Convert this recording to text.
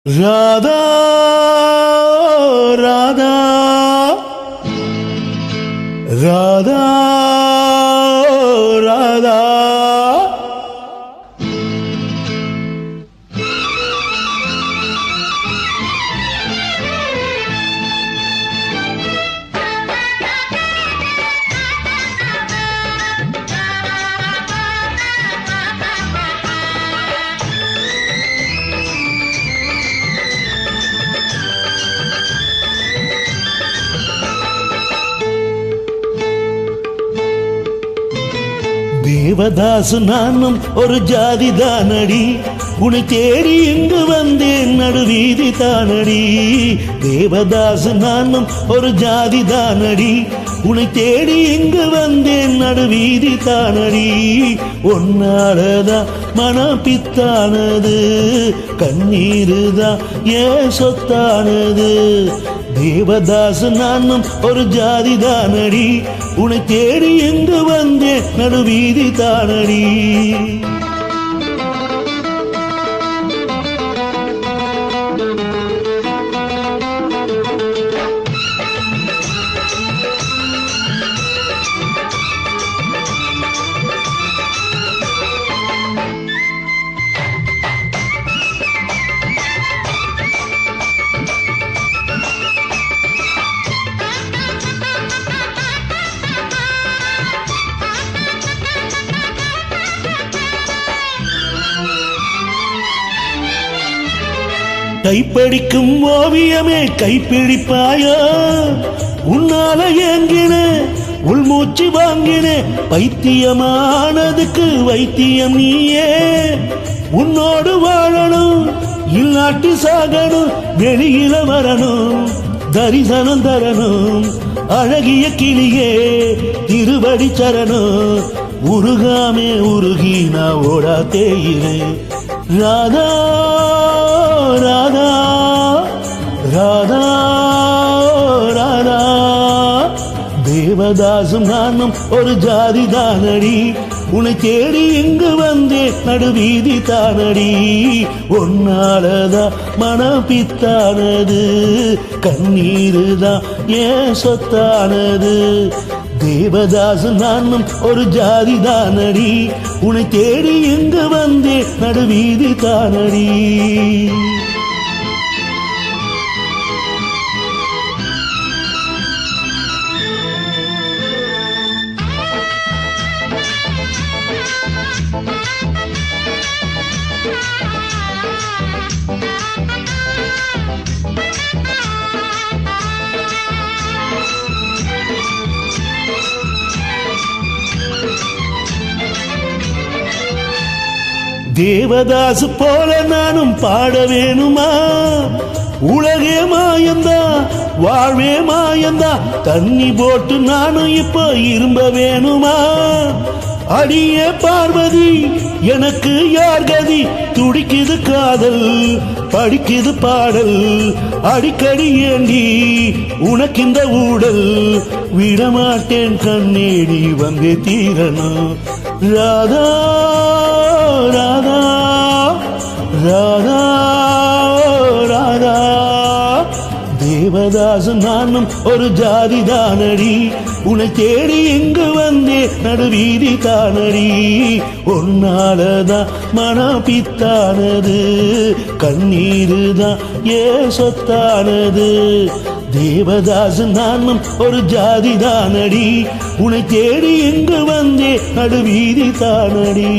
ராதா ராதா ராதா ராதா தேவதாசு நானும் ஒரு ஜாதி தானடி, உன்னை தேடி இங்கு வந்தேன் நடுவீதி தானடி. தேவதாசு நானும் ஒரு ஜாதி தானடி, உன்னை தேடி இங்கு வந்தேன் நடுவீதி தானடி. ஒன்னாலதான் மனம் பித்தானது, கண்ணீருதான் ஏன் சொத்தானது. தேவதாசு நானும் ஒரு ஜாதி தானடி, உன்னை தேடி எங்கு வந்தேன் நடுவீதி தானடி. கைப்படிக்கும் ஓவியமே கைப்பிடிப்பாயா, உன்னால ஏங்கின உள்மூச்சு வாங்கின. பைத்தியமானதுக்கு வைத்தியம் நீயே, உன்னோடு வாழணும் இல்லாட்டி சாகணும். வெளியில வரணும் தரிசனம் தரணும், அழகிய கிளியே திருவடி சரணம். உருகாமே உருகி நான் ஓடா தேயினேன். ராதா ராதா ராதா ராதா. தேவதாசும் நானும் ஒரு ஜாதி தானடி, உன்னை தேடி இங்கு வந்தேன் நடுவீதி தானடி. ஒன்னாலதான் மனம் பித்தானது, கண்ணீருதான் ஏன் சொத்தானது. தேவதாசு நானும் ஒரு ஜாதி தானடி, உன்னை தேடி எங்கு வந்தேன் நடுவீதி தானடி. தேவதாசு போல நானும் பாட வேணுமா? உலகே மாயந்தா வாழ்வே மாயந்தா. தண்ணி போட்டு நானும் இப்ப இரும்ப வேணுமா? அடியே பார்வதி எனக்கு யார் கதி? துடிக்குது காதல் படிக்குது பாடல், அடிக்கடி ஏண்டி உனக்கு இந்த ஊடல். விடமாட்டேன் கண்ணேடி வந்தே தீரணும். ராதா ராதா ராதா ராதா. தேவதாசு நானும் ஒரு ஜாதி தானடி, உன்னை தேடி எங்கு வந்தேன் நடுவீதி தானடி. ஒன்னாலதான் மனம் பித்தானது, கண்ணீருதான் ஏன் சொத்தானது. தேவதாசு நானும் ஒரு ஜாதி தானடி, உன்னை தேடி எங்கு வந்தேன் நடுவீதி தானடி.